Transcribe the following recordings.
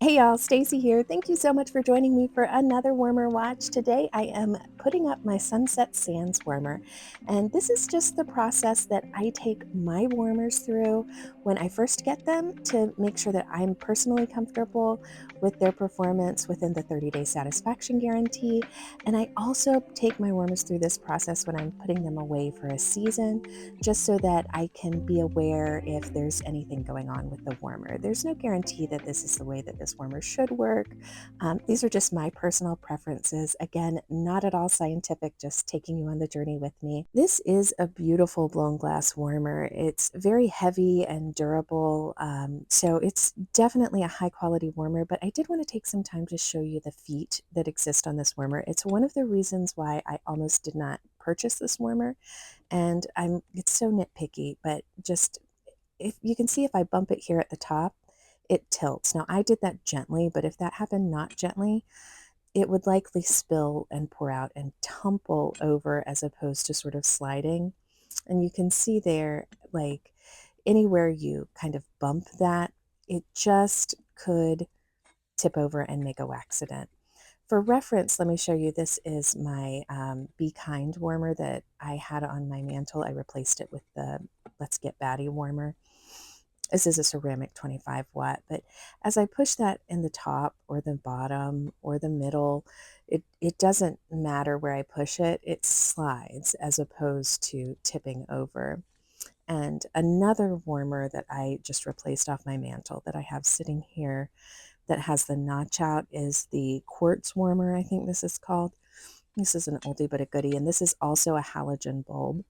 Hey y'all, Stacy here. Thank you so much for joining me for another warmer watch. Today I am putting up my Sunset Sands warmer, and this is just the process that I take my warmers through when I first get them to make sure that I'm personally comfortable with their performance within the 30-day satisfaction guarantee. And I also take my warmers through this process when I'm putting them away for a season, just so that I can be aware if there's anything going on with the warmer. There's no guarantee that this is the way that this warmer should work. These are just my personal preferences. Again, not at all scientific, just taking you on the journey with me. This is a beautiful blown glass warmer. It's very heavy and durable, so it's definitely a high quality warmer, but I did want to take some time to show you the feet that exist on this warmer. It's one of the reasons why I almost did not purchase this warmer, and it's so nitpicky, but just if you can see, if I bump it here at the top, it tilts. Now I did that gently, but if that happened not gently, it would likely spill and pour out and tumble over as opposed to sort of sliding. And you can see there, like anywhere you kind of bump that, it just could tip over and make a accident. For reference, let me show you, this is my Be Kind warmer that I had on my mantle. I replaced it with the Let's Get Batty warmer. This is a ceramic 25 watt, but as I push that in the top or the bottom or the middle, it doesn't matter where I push it, it slides as opposed to tipping over. And another warmer that I just replaced off my mantle that I have sitting here that has the notch out is the quartz warmer, I think this is called. This is an oldie but a goodie, and this is also a halogen bulb.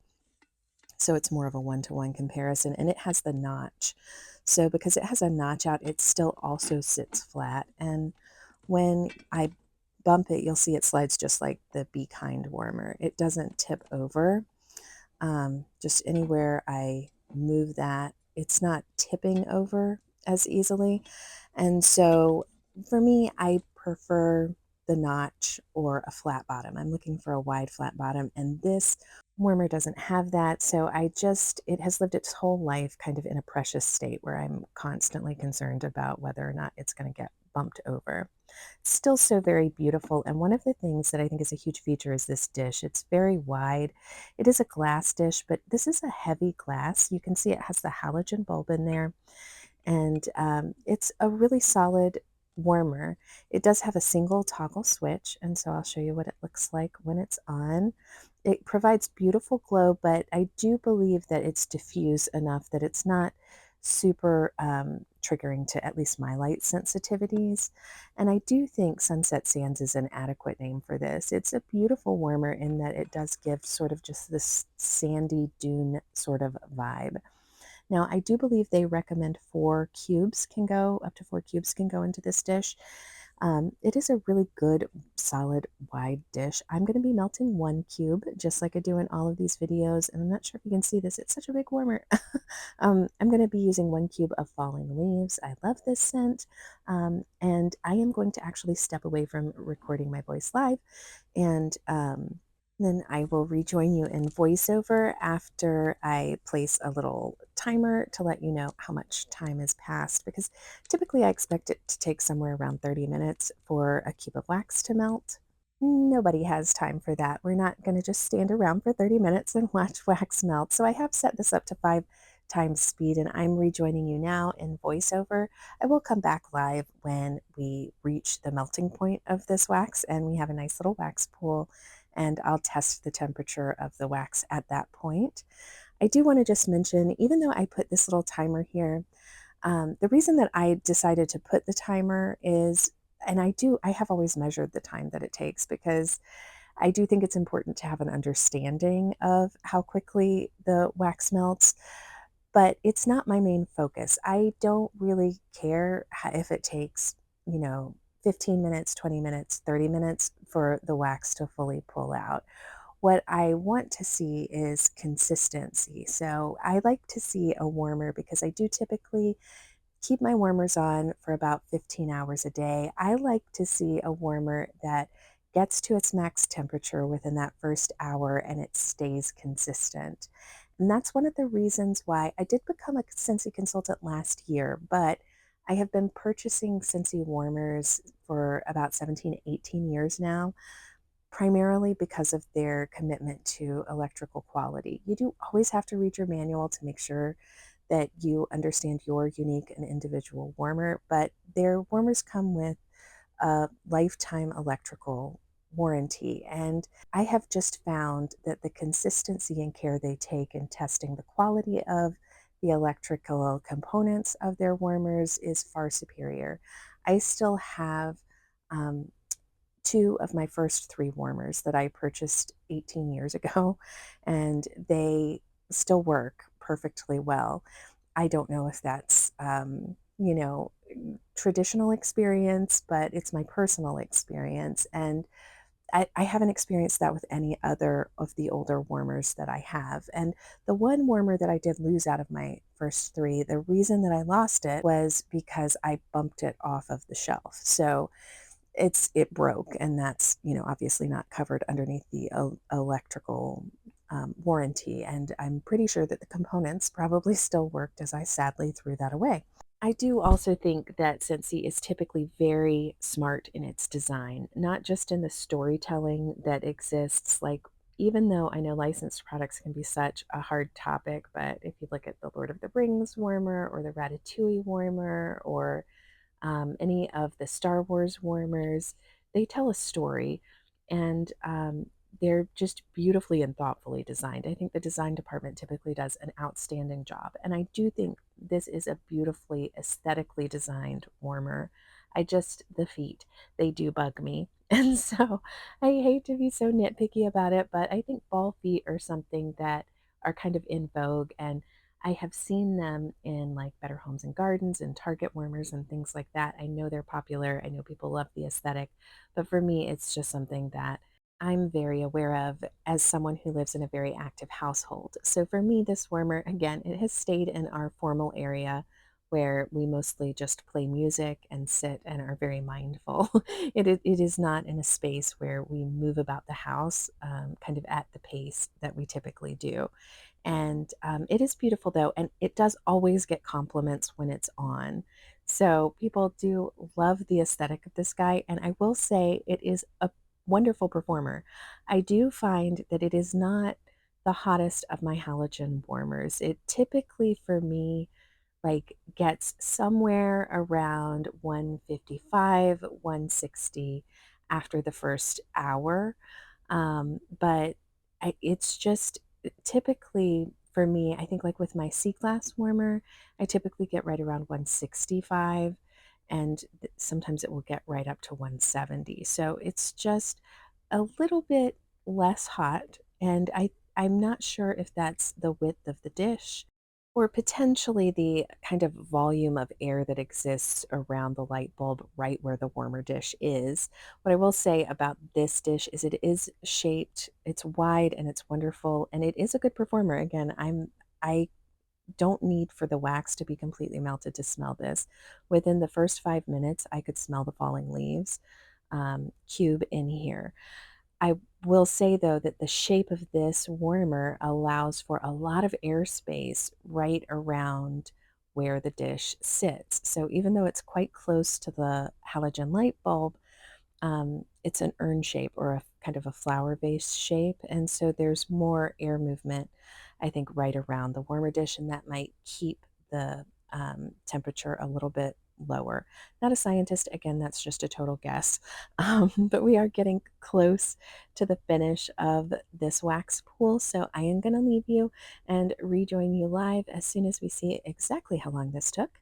So it's more of a one-to-one comparison, and it has the notch. So because it has a notch out, it still also sits flat. And when I bump it, you'll see it slides just like the Be Kind warmer. It doesn't tip over. Just anywhere I move that, it's not tipping over as easily. And so for me, I prefer the notch or a flat bottom. I'm looking for a wide flat bottom, and this warmer doesn't have that. So it has lived its whole life kind of in a precious state where I'm constantly concerned about whether or not it's going to get bumped over. Still so very beautiful. And one of the things that I think is a huge feature is this dish. It's very wide. It is a glass dish, but this is a heavy glass. You can see it has the halogen bulb in there, and it's a really solid warmer. It does have a single toggle switch, and so I'll show you what it looks like when it's on. It provides beautiful glow, but I do believe that it's diffuse enough that it's not super triggering to at least my light sensitivities. And I do think Sunset Sands is an adequate name for this. It's a beautiful warmer in that it does give sort of just this sandy dune sort of vibe. Now, I do believe they recommend up to 4 cubes can go into this dish. It is a really good, solid, wide dish. I'm going to be melting 1 cube, just like I do in all of these videos. And I'm not sure if you can see this. It's such a big warmer. I'm going to be using 1 cube of Falling Leaves. I love this scent. And I am going to actually step away from recording my voice live, and then I will rejoin you in voiceover after I place a little timer to let you know how much time has passed, because typically I expect it to take somewhere around 30 minutes for a cube of wax to melt. Nobody has time for that. We're not going to just stand around for 30 minutes and watch wax melt. So I have set this up to 5 times speed, and I'm rejoining you now in voiceover. I will come back live when we reach the melting point of this wax and we have a nice little wax pool, and I'll test the temperature of the wax at that point. I do want to just mention, even though I put this little timer here, the reason that I decided to put the timer is, and I have always measured the time that it takes, because I do think it's important to have an understanding of how quickly the wax melts, but it's not my main focus. I don't really care if it takes, 15 minutes, 20 minutes, 30 minutes for the wax to fully pull out. What I want to see is consistency. So I like to see a warmer, because I do typically keep my warmers on for about 15 hours a day. I like to see a warmer that gets to its max temperature within that first hour and it stays consistent. And that's one of the reasons why I did become a Scentsy consultant last year, but I have been purchasing Scentsy Warmers for about 17, 18 years now, primarily because of their commitment to electrical quality. You do always have to read your manual to make sure that you understand your unique and individual warmer, but their warmers come with a lifetime electrical warranty. And I have just found that the consistency and care they take in testing the quality of the electrical components of their warmers is far superior. I still have um, two of my first three warmers that I purchased 18 years ago, and they still work perfectly well. I don't know if that's, traditional experience, but it's my personal experience. And I haven't experienced that with any other of the older warmers that I have. And the one warmer that I did lose out of my first three, the reason that I lost it was because I bumped it off of the shelf. So it broke, and that's obviously not covered underneath the electrical warranty. And I'm pretty sure that the components probably still worked, as I sadly threw that away. I do also think that Scentsy is typically very smart in its design, not just in the storytelling that exists. Like, even though I know licensed products can be such a hard topic, but if you look at the Lord of the Rings warmer or the Ratatouille warmer or any of the Star Wars warmers. They tell a story, and they're just beautifully and thoughtfully designed. I think the design department typically does an outstanding job, and I do think this is a beautifully aesthetically designed warmer. The feet, they do bug me. And so I hate to be so nitpicky about it, but I think ball feet are something that are kind of in vogue, and I have seen them in like Better Homes and Gardens and Target warmers and things like that. I know they're popular. I know people love the aesthetic, but for me, it's just something that I'm very aware of as someone who lives in a very active household. So for me, this warmer, again, it has stayed in our formal area where we mostly just play music and sit and are very mindful. It is not in a space where we move about the house kind of at the pace that we typically do. And it is beautiful though, and it does always get compliments when it's on. So people do love the aesthetic of this guy, and I will say it is a wonderful performer. I do find that it is not the hottest of my halogen warmers. It typically, for me, like gets somewhere around 155, 160 after the first hour. But it's just typically for me, I think like with my C class warmer, I typically get right around 165, and sometimes it will get right up to 170. So it's just a little bit less hot. And I'm not sure if that's the width of the dish or potentially the kind of volume of air that exists around the light bulb right where the warmer dish is. What I will say about this dish is it is shaped, it's wide and it's wonderful, and it is a good performer. Again, I don't need for the wax to be completely melted to smell this. Within the first 5 minutes, I could smell the falling leaves cube in here. I will say though that the shape of this warmer allows for a lot of airspace right around where the dish sits. So even though it's quite close to the halogen light bulb, it's an urn shape or a kind of a flower vase shape. And so there's more air movement, I think, right around the warmer dish, and that might keep the temperature a little bit lower. Not a scientist, again, that's just a total guess. But we are getting close to the finish of this wax pool. So I am going to leave you and rejoin you live as soon as we see exactly how long this took.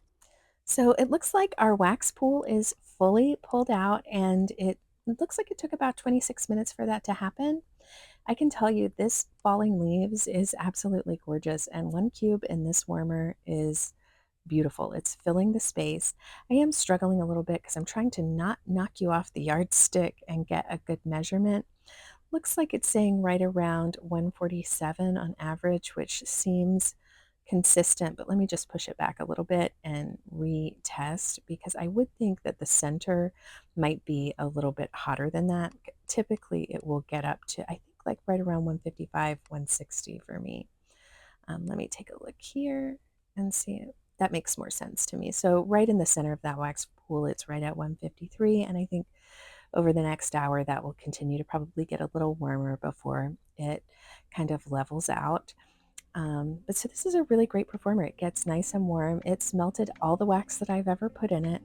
So it looks like our wax pool is fully pulled out, and it looks like it took about 26 minutes for that to happen. I can tell you this falling leaves is absolutely gorgeous, and one cube in this warmer is beautiful. It's filling the space. I am struggling a little bit because I'm trying to not knock you off the yardstick and get a good measurement. Looks like it's saying right around 147 on average, which seems consistent, but let me just push it back a little bit and retest because I would think that the center might be a little bit hotter than that. Typically, it will get up to, I think, like right around 155, 160 for me. Let me take a look here and see it. that makes more sense to me. So right in the center of that wax pool, it's right at 153, and I think over the next hour that will continue to probably get a little warmer before it kind of levels out. But so this is a really great performer. It gets nice and warm. It's melted all the wax that I've ever put in it,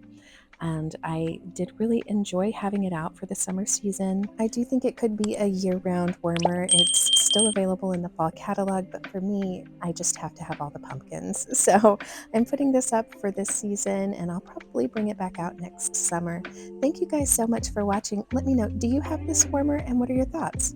and I did really enjoy having it out for the summer season. I do think it could be a year-round warmer. It's still available in the fall catalog, but for me, I just have to have all the pumpkins. So I'm putting this up for this season, and I'll probably bring it back out next summer. Thank you guys so much for watching. Let me know, do you have this warmer, and what are your thoughts?